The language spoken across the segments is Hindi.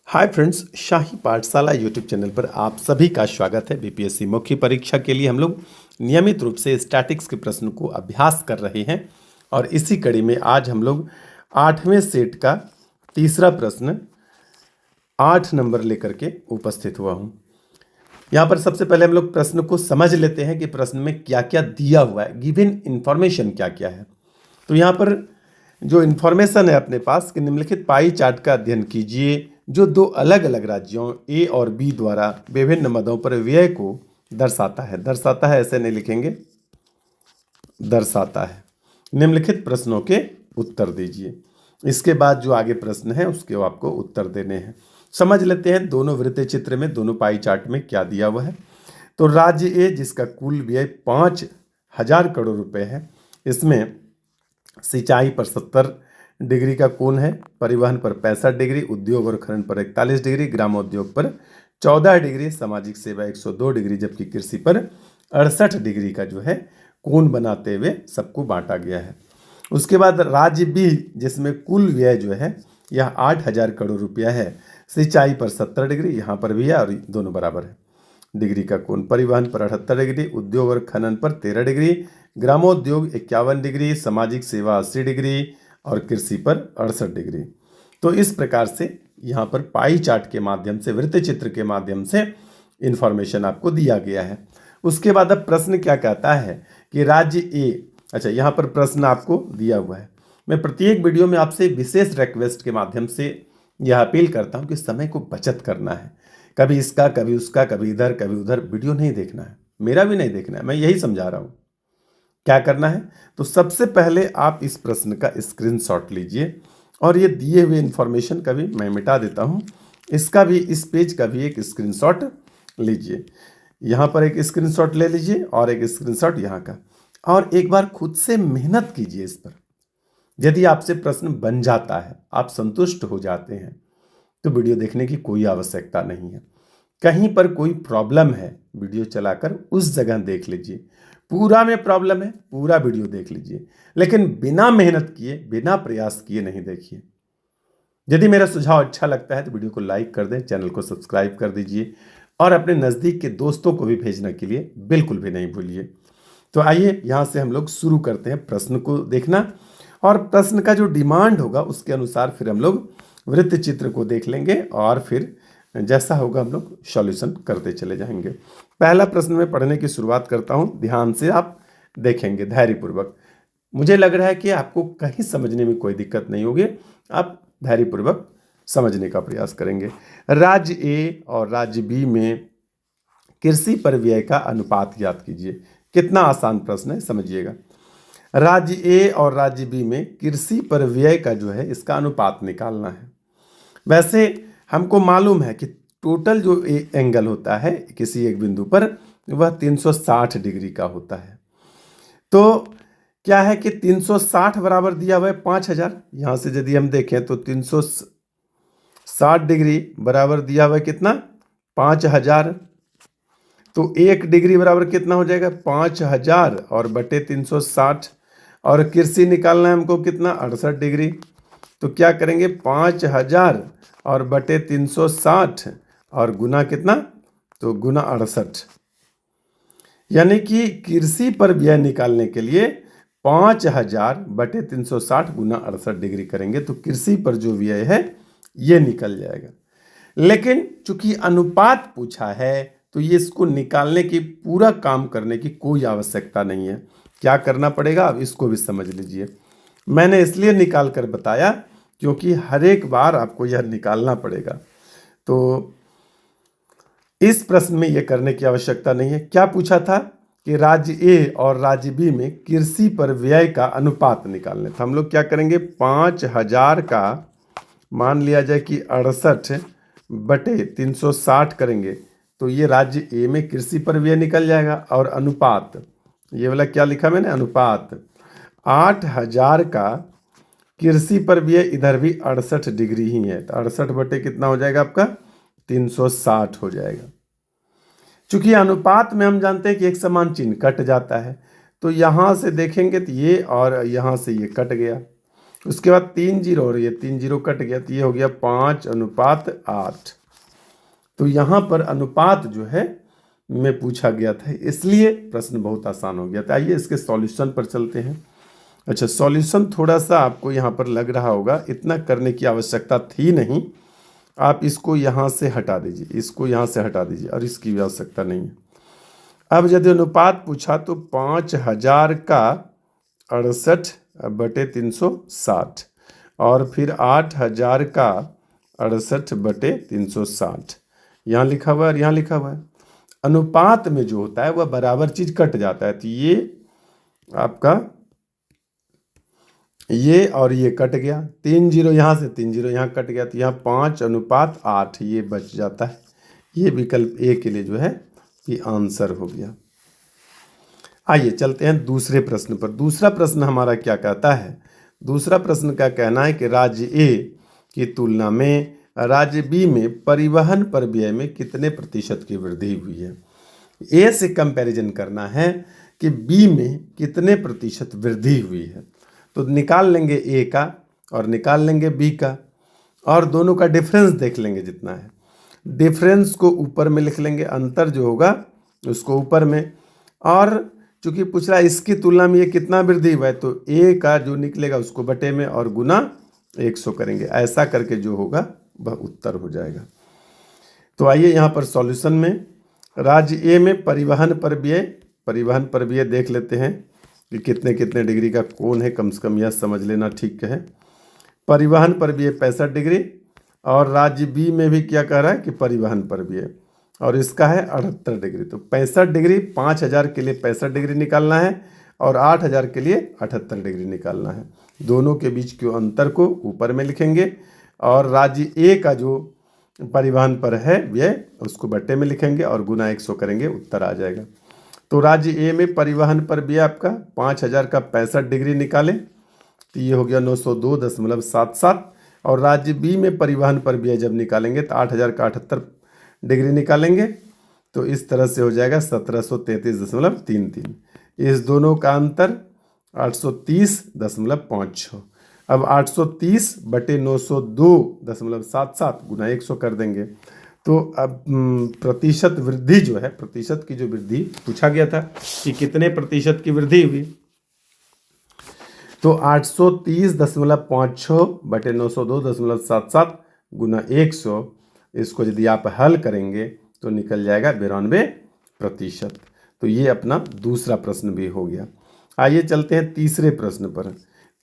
हाय फ्रेंड्स, शाही पाठशाला यूट्यूब चैनल पर आप सभी का स्वागत है। बीपीएससी मुख्य परीक्षा के लिए हम लोग नियमित रूप से स्टैटिक्स के प्रश्न को अभ्यास कर रहे हैं और इसी कड़ी में आज हम लोग 8वें सेट का तीसरा प्रश्न 8 नंबर लेकर के उपस्थित हुआ हूँ। यहाँ पर सबसे पहले हम लोग प्रश्न को समझ लेते हैं कि प्रश्न में क्या क्या दिया हुआ है, गिवन इन्फॉर्मेशन क्या क्या है। तो यहाँ पर जो इन्फॉर्मेशन है अपने पास कि निम्नलिखित पाई चार्ट का अध्ययन कीजिए जो दो अलग अलग राज्यों ए और बी द्वारा विभिन्न मदों पर व्यय को दर्शाता है ऐसे नहीं लिखेंगे, दर्शाता है। निम्नलिखित प्रश्नों के उत्तर दीजिए। इसके बाद जो आगे प्रश्न है उसके आपको उत्तर देने हैं। समझ लेते हैं दोनों वृत्तीय चित्र में, दोनों पाई चार्ट में क्या दिया हुआ है। तो राज्य ए जिसका कुल व्यय 5,000 करोड़ रुपए है, इसमें सिंचाई पर 70 डिग्री का कोण है, परिवहन पर 65 डिग्री, उद्योग और खनन पर 41 डिग्री, ग्रामोद्योग पर 14 डिग्री, सामाजिक सेवा 102 डिग्री, जबकि कृषि पर 68 डिग्री का जो है कोण बनाते हुए सबको बांटा गया है। उसके बाद राज्य बी जिसमें कुल व्यय जो है यह 8,000 करोड़ रुपया है, सिंचाई पर 70 डिग्री, यहाँ पर भी है और दोनों बराबर है डिग्री का कोण, परिवहन पर 78 डिग्री, उद्योग और खनन पर 13 डिग्री, ग्रामोद्योग 51 डिग्री, सामाजिक सेवा 80 डिग्री और कृषि पर 68 डिग्री। तो इस प्रकार से यहाँ पर पाई चार्ट के माध्यम से, वृत्त चित्र के माध्यम से इंफॉर्मेशन आपको दिया गया है। उसके बाद अब प्रश्न क्या कहता है कि राज्य ए, अच्छा यहाँ पर प्रश्न आपको दिया हुआ है। मैं प्रत्येक वीडियो में आपसे विशेष रिक्वेस्ट के माध्यम से यह अपील करता हूँ कि समय को बचत करना है। कभी इसका, कभी उसका, कभी इधर, कभी उधर वीडियो नहीं देखना है, मेरा भी नहीं देखना है। मैं यही समझा रहा हूँ क्या करना है। तो सबसे पहले आप इस प्रश्न का स्क्रीनशॉट लीजिए और ये दिए हुए इंफॉर्मेशन का भी मैं मिटा देता हूँ, इसका भी, इस पेज का भी एक स्क्रीनशॉट लीजिए। यहाँ पर एक स्क्रीनशॉट ले लीजिए और एक स्क्रीनशॉट यहाँ का, और एक बार खुद से मेहनत कीजिए इस पर। यदि आपसे प्रश्न बन जाता है, आप संतुष्ट हो जाते हैं, तो वीडियो देखने की कोई आवश्यकता नहीं है। कहीं पर कोई प्रॉब्लम है, वीडियो चलाकर उस जगह देख लीजिए। पूरा में प्रॉब्लम है, पूरा वीडियो देख लीजिए, लेकिन बिना मेहनत किए, बिना प्रयास किए नहीं देखिए। यदि मेरा सुझाव अच्छा लगता है तो वीडियो को लाइक कर दें, चैनल को सब्सक्राइब कर दीजिए और अपने नज़दीक के दोस्तों को भी भेजने के लिए बिल्कुल भी नहीं भूलिए। तो आइए यहाँ से हम लोग शुरू करते हैं प्रश्न को देखना, और प्रश्न का जो डिमांड होगा उसके अनुसार फिर हम लोग वृत्त चित्र को देख लेंगे और फिर जैसा होगा हम लोग सॉल्यूशन करते चले जाएंगे। पहला प्रश्न में पढ़ने की शुरुआत करता हूं, ध्यान से आप देखेंगे धैर्यपूर्वक। मुझे लग रहा है कि आपको कहीं समझने में कोई दिक्कत नहीं होगी, आप धैर्यपूर्वक समझने का प्रयास करेंगे। राज्य ए और राज्य बी में कृषि पर व्यय का अनुपात ज्ञात कीजिए। कितना आसान प्रश्न है, समझिएगा। राज्य ए और राज्य बी में कृषि पर व्यय का जो है इसका अनुपात निकालना है। वैसे हमको मालूम है कि टोटल जो एंगल होता है किसी एक बिंदु पर वह 360 डिग्री का होता है। तो क्या है कि 360 बराबर दिया हुआ है 5,000। यहाँ से यदि हम देखें तो 360 डिग्री बराबर दिया हुआ है कितना, 5,000। तो 1 डिग्री बराबर कितना हो जाएगा, 5,000 और बटे 360, और कृषि निकालना है हमको कितना, 68 डिग्री। तो क्या करेंगे, 5,000 और बटे 360 और गुना कितना, तो गुना 68। यानी कि कृषि पर व्यय निकालने के लिए 5,000 बटे 360 गुना 68 डिग्री करेंगे तो कृषि पर जो व्यय है ये निकल जाएगा। लेकिन चूंकि अनुपात पूछा है तो ये इसको निकालने की, पूरा काम करने की कोई आवश्यकता नहीं है। क्या करना पड़ेगा, अब इसको भी समझ लीजिए। मैंने इसलिए निकाल कर बताया क्योंकि हर एक बार आपको यह निकालना पड़ेगा। तो इस प्रश्न में यह करने की आवश्यकता नहीं है। क्या पूछा था कि राज्य ए और राज्य बी में कृषि पर व्यय का अनुपात निकालने, तो हम लोग क्या करेंगे, 5,000 का मान लिया जाए कि 68 बटे 360 करेंगे तो ये राज्य ए में कृषि पर व्यय निकल जाएगा। और अनुपात, ये वाला क्या लिखा मैंने, अनुपात 8,000 का कृषि पर व्यय इधर भी 68 डिग्री ही है, तो 68 बटे कितना हो जाएगा आपका, 360 हो जाएगा। चूंकि अनुपात में हम जानते हैं कि एक समान चिन्ह कट जाता है, तो यहाँ से देखेंगे तो ये और यहाँ से ये कट गया। उसके बाद 3 जीरो और ये 3 जीरो कट गया तो ये हो गया 5:8। तो यहाँ पर अनुपात जो है में पूछा गया था, इसलिए प्रश्न बहुत आसान हो गया था। आइए इसके सॉल्यूशन पर चलते हैं। अच्छा, सॉल्यूशन थोड़ा सा आपको यहाँ पर लग रहा होगा, इतना करने की आवश्यकता थी नहीं। आप इसको यहाँ से हटा दीजिए, इसको यहाँ से हटा दीजिए और इसकी भी आवश्यकता नहीं है। अब यदि अनुपात पूछा तो 5000 का 68/360 और फिर 8000 का 68/360 यहाँ लिखा हुआ है और यहाँ लिखा हुआ है। अनुपात में जो होता है वह बराबर चीज कट जाता है, तो ये आपका ये और ये कट गया, 3 जीरो यहाँ से 3 जीरो यहाँ कट गया, तो यहाँ 5:8 ये बच जाता है। ये विकल्प ए के लिए जो है ये आंसर हो गया। आइए चलते हैं दूसरे प्रश्न पर। दूसरा प्रश्न हमारा क्या कहता है? दूसरा प्रश्न का कहना है कि राज्य ए की तुलना में राज्य बी में परिवहन पर व्यय में कितने प्रतिशत की वृद्धि हुई है। ए से कंपैरिजन करना है कि बी में कितने प्रतिशत वृद्धि हुई है। तो निकाल लेंगे ए का और निकाल लेंगे बी का और दोनों का डिफरेंस देख लेंगे जितना है। डिफरेंस को ऊपर में लिख लेंगे, अंतर जो होगा उसको ऊपर में, और चूंकि पूछ रहा है इसकी तुलना में ये कितना वृद्धि हुआ है तो ए का जो निकलेगा उसको बटे में और गुना 100 करेंगे। ऐसा करके जो होगा वह उत्तर हो जाएगा। तो आइए यहाँ पर सॉल्यूशन में राज्य ए में परिवहन पर व्यय देख लेते हैं कि कितने कितने डिग्री का कोण है, कम से कम यह समझ लेना ठीक है। परिवहन पर व्यय 65 डिग्री और राज्य बी में भी क्या कह रहा है कि परिवहन पर व्यय, और इसका है 78 डिग्री। तो 65 डिग्री 5000 के लिए 65 डिग्री निकालना है और 8000 के लिए 78 डिग्री निकालना है। दोनों के बीच के अंतर को ऊपर में लिखेंगे और राज्य ए का जो परिवहन पर है व्यय उसको बट्टे में लिखेंगे और गुना 100 करेंगे, उत्तर आ जाएगा। तो राज्य ए में परिवहन पर व्यय आपका 5000 का 65 डिग्री निकाले तो ये हो गया 902.77 और राज्य बी में परिवहन पर व्यय जब निकालेंगे तो 8000 का 78 डिग्री निकालेंगे तो इस तरह से हो जाएगा 1733.33। इस दोनों का अंतर 830.56। अब 830/902.77 गुना 100 कर देंगे तो अब प्रतिशत वृद्धि जो है, प्रतिशत की जो वृद्धि पूछा गया था कि कितने प्रतिशत की वृद्धि हुई, तो 830.56/902.77 गुना 100, इसको यदि आप हल करेंगे तो निकल जाएगा 92%। तो ये अपना दूसरा प्रश्न भी हो गया। आइए चलते हैं तीसरे प्रश्न पर।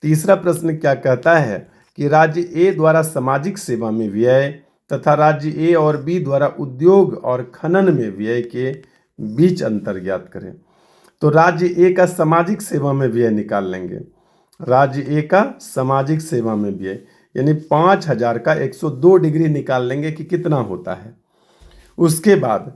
तीसरा प्रश्न क्या कहता है कि राज्य ए द्वारा सामाजिक सेवा में व्यय तथा राज्य ए और बी द्वारा उद्योग और खनन में व्यय के बीच अंतर ज्ञात करें। तो राज्य ए का सामाजिक सेवा में व्यय निकाल लेंगे। राज्य ए का सामाजिक सेवा में व्यय यानी 5000 का 102 डिग्री निकाल लेंगे कि कितना होता है। उसके बाद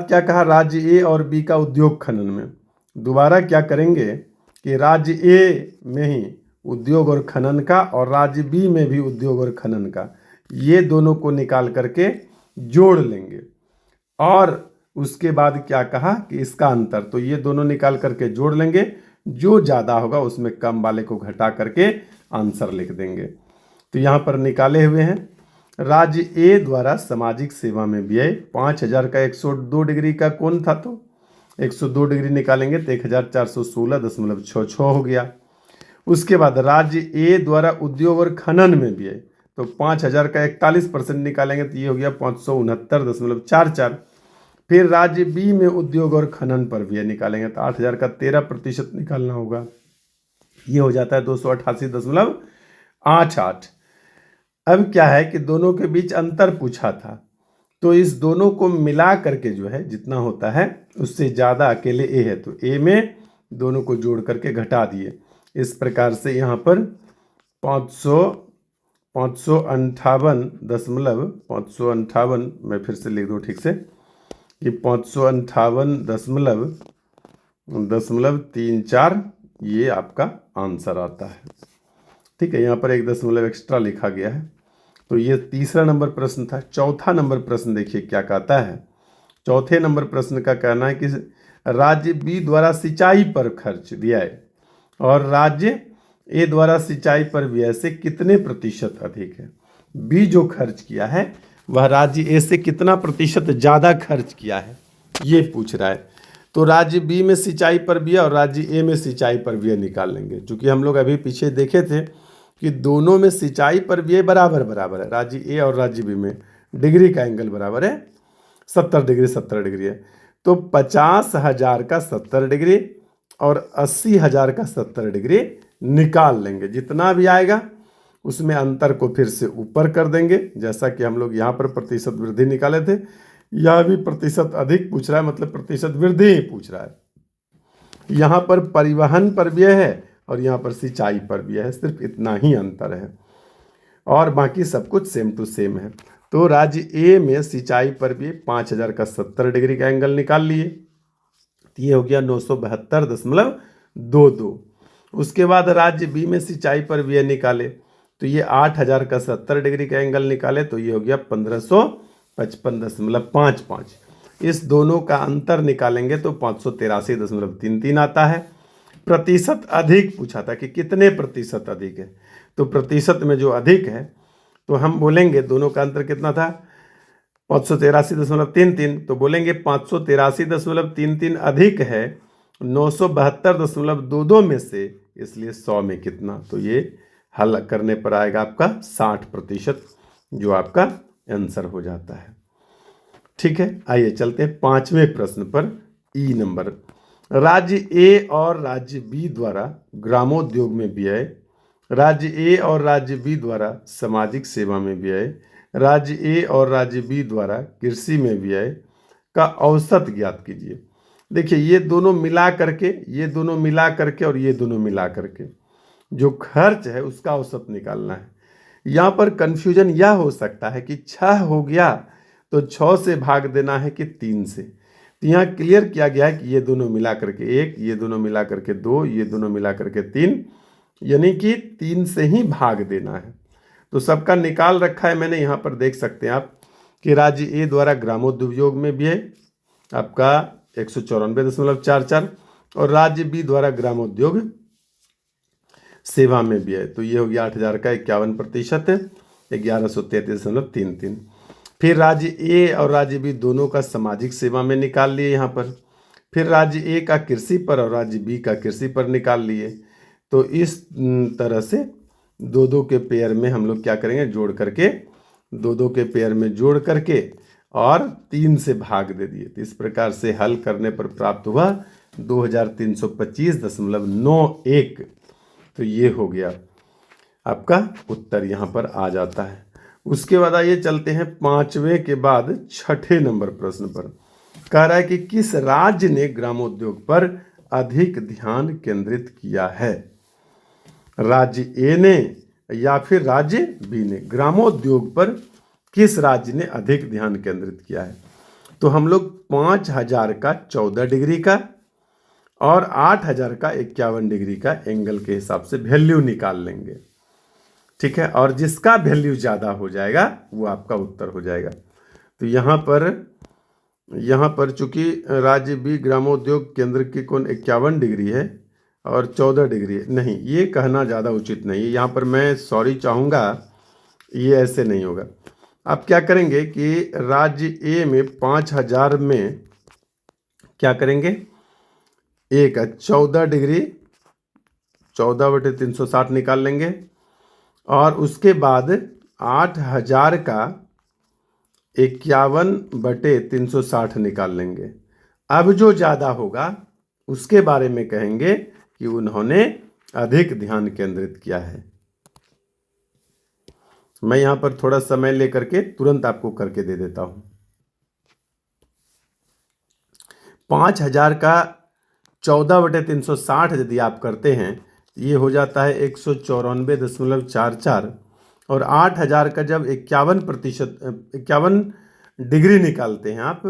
क्या कहा, राज्य ए और बी का उद्योग खनन में। दोबारा क्या करेंगे कि राज्य ए में ही उद्योग और खनन का और राज्य बी में भी उद्योग और खनन का, ये दोनों को निकाल करके जोड़ लेंगे। और उसके बाद क्या कहा कि इसका अंतर, तो ये दोनों निकाल करके जोड़ लेंगे, जो ज़्यादा होगा उसमें कम वाले को घटा करके आंसर लिख देंगे। तो यहाँ पर निकाले हुए हैं राज्य ए द्वारा सामाजिक सेवा में व्यय 5000 का 102 डिग्री का कोण था तो 102 डिग्री निकालेंगे तो 1416.66 हो गया। उसके बाद राज्य ए द्वारा उद्योग और खनन में व्यय तो 5000 का 41% निकालेंगे तो ये हो गया 569.44। फिर राज्य बी में उद्योग और खनन पर व्यय निकालेंगे तो 8000 का 13% निकालना होगा, ये हो जाता है 288.88। अब क्या है कि दोनों के बीच अंतर पूछा था तो इस दोनों को मिला करके जो है जितना होता है उससे ज़्यादा अकेले ए है तो ए में दोनों को जोड़ करके घटा दिए। इस प्रकार से यहाँ पर 558, मैं फिर से लिख दूँ ठीक से कि 558.34 ये आपका आंसर आता है। ठीक है, यहाँ पर 1 दशमलव एक्स्ट्रा लिखा गया है। तो ये तीसरा नंबर प्रश्न था। चौथा नंबर प्रश्न देखिए क्या कहता है। चौथे नंबर प्रश्न का कहना है कि राज्य बी द्वारा सिंचाई पर खर्च व्यय और राज्य ए द्वारा सिंचाई पर व्यय से कितने प्रतिशत अधिक है। बी जो खर्च किया है वह राज्य ए से कितना प्रतिशत ज़्यादा खर्च किया है, ये पूछ रहा है। तो राज्य बी में सिंचाई पर व्यय और राज्य ए में सिंचाई पर व्यय निकाल लेंगे। चूँकि हम लोग अभी पीछे देखे थे कि दोनों में सिंचाई पर व्यय बराबर बराबर है, राज्य ए और राज्य बी में डिग्री का एंगल बराबर है, 70 डिग्री 70 डिग्री है। तो 50,000 का 70 डिग्री और 80,000 का 70 डिग्री निकाल लेंगे। जितना भी आएगा उसमें अंतर को फिर से ऊपर कर देंगे, जैसा कि हम लोग यहाँ पर प्रतिशत वृद्धि निकाले थे। यह भी प्रतिशत अधिक पूछ रहा है, मतलब प्रतिशत वृद्धि ही पूछ रहा है। यहाँ पर परिवहन पर व्यय है और यहाँ पर सिंचाई पर व्यय है, सिर्फ इतना ही अंतर है और बाकी सब कुछ सेम टू सेम है। तो राज्य ए में सिंचाई पर भी 5,000 का 70 डिग्री का एंगल निकाल लिए, तो ये हो गया 972.22। उसके बाद राज्य बी में सिंचाई पर व्यय निकाले, तो ये 8,000 का 70 डिग्री का एंगल निकाले, तो ये हो गया 1555.55। इस दोनों का अंतर निकालेंगे तो 583.33 आता है। प्रतिशत अधिक पूछा था कि कितने प्रतिशत अधिक है, तो प्रतिशत में जो अधिक है तो हम बोलेंगे दोनों का अंतर कितना था, 583.33, तो बोलेंगे 583.33 अधिक है 972.22 में से, इसलिए 100 में कितना, तो ये हल करने पर आएगा आपका 60%, जो आपका आंसर हो जाता है। ठीक है, आइए चलते हैं 5वें प्रश्न पर। ई नंबर, राज्य ए और राज्य बी द्वारा ग्रामोद्योग में व्यय, राज्य ए और राज्य बी द्वारा सामाजिक सेवा में व्यय, राज्य ए और राज्य बी द्वारा कृषि में व्यय का औसत ज्ञात कीजिए। देखिए ये दोनों मिला करके, ये दोनों मिला करके और ये दोनों मिला करके जो खर्च है उसका औसत निकालना है। यहाँ पर कन्फ्यूजन यह हो सकता है कि 6 हो गया तो 6 से भाग देना है कि 3 से। तो यहाँ क्लियर किया गया है कि ये दोनों मिला करके 1, ये दोनों मिला करके 2, ये दोनों मिला करके 3, यानी कि 3 से ही भाग देना है। तो सबका निकाल रखा है मैंने, यहाँ पर देख सकते हैं आप कि राज्य ए द्वारा ग्रामोद्योग में व्यय आपका 194.44 और राज्य बी द्वारा ग्रामोद्योग सेवा में व्यय, तो ये हो गया 8,000 का 51%, 1133.33। फिर राज्य ए और राज्य बी दोनों का सामाजिक सेवा में निकाल लिए यहाँ पर। फिर राज्य ए का कृषि पर और राज्य बी का कृषि पर निकाल लिए। तो इस तरह से दो दो के पेयर में हम लोग क्या करेंगे, जोड़ करके दो दो के पेयर में जोड़ करके और 3 से भाग दे दिए। तो इस प्रकार से हल करने पर प्राप्त हुआ 2325.91। तो ये हो गया आपका उत्तर, यहाँ पर आ जाता है। उसके बाद आइए चलते हैं 5वें के बाद 6ठे नंबर प्रश्न पर। कह रहा है कि किस राज्य ने ग्रामोद्योग पर अधिक ध्यान केंद्रित किया है, राज्य ए ने या फिर राज्य बी ने। ग्रामोद्योग पर किस राज्य ने अधिक ध्यान केंद्रित किया है, तो हम लोग 5,000 का 14 डिग्री का और 8,000 का 51 डिग्री का एंगल के हिसाब से वैल्यू निकाल लेंगे। ठीक है, और जिसका वैल्यू ज़्यादा हो जाएगा वो आपका उत्तर हो जाएगा। तो यहाँ पर चूंकि राज्य बी ग्रामोद्योग केंद्र की कोण 51 डिग्री है और 14 डिग्री है, नहीं ये कहना ज़्यादा उचित नहीं है। यहाँ पर मैं सॉरी चाहूँगा, ये ऐसे नहीं होगा। आप क्या करेंगे कि राज्य ए में 5,000 में क्या करेंगे, एक 14 डिग्री 14/360 निकाल लेंगे और उसके बाद 8,000 का 51/360 निकाल लेंगे। अब जो ज़्यादा होगा उसके बारे में कहेंगे कि उन्होंने अधिक ध्यान केंद्रित किया है। मैं यहाँ पर थोड़ा समय लेकर के तुरंत आपको करके दे देता हूँ। 5,000 का 14/360 यदि आप करते हैं ये हो जाता है 194.44 और 8,000 का जब 51 डिग्री निकालते हैं आप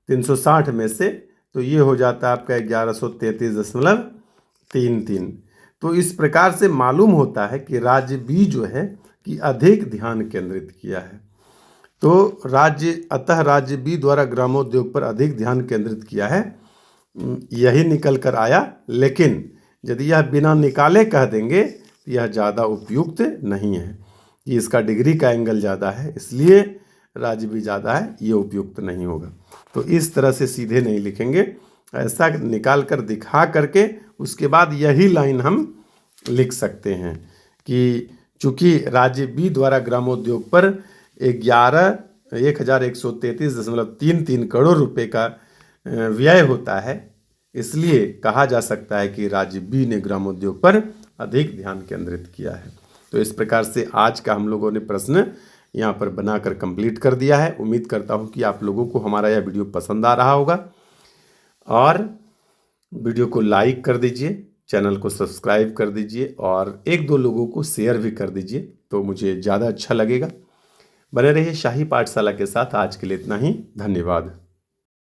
360 में से, तो ये हो जाता है आपका 1133.33। तो इस प्रकार से मालूम होता है कि राज्य बी जो है कि अधिक ध्यान केंद्रित किया है। तो राज्य बी द्वारा ग्रामोद्योग पर अधिक ध्यान केंद्रित किया है, यही निकल कर आया। लेकिन यदि यह बिना निकाले कह देंगे तो यह ज़्यादा उपयुक्त नहीं है कि इसका डिग्री का एंगल ज़्यादा है इसलिए राज्य भी ज़्यादा है, ये उपयुक्त नहीं होगा। तो इस तरह से सीधे नहीं लिखेंगे, ऐसा निकाल कर दिखा करके उसके बाद यही लाइन हम लिख सकते हैं कि चूंकि राज्य बी द्वारा ग्रामोद्योग पर 1133.33 करोड़ रुपए का व्यय होता है, इसलिए कहा जा सकता है कि राज्य बी ने ग्रामोद्योग पर अधिक ध्यान केंद्रित किया है। तो इस प्रकार से आज का हम लोगों ने प्रश्न यहाँ पर बनाकर कंप्लीट कर दिया है। उम्मीद करता हूँ कि आप लोगों को हमारा यह वीडियो पसंद आ रहा होगा और वीडियो को लाइक कर दीजिए, चैनल को सब्सक्राइब कर दीजिए और एक दो लोगों को शेयर भी कर दीजिए तो मुझे ज़्यादा अच्छा लगेगा। बने रहिए शाही पाठशाला के साथ। आज के लिए इतना ही, धन्यवाद।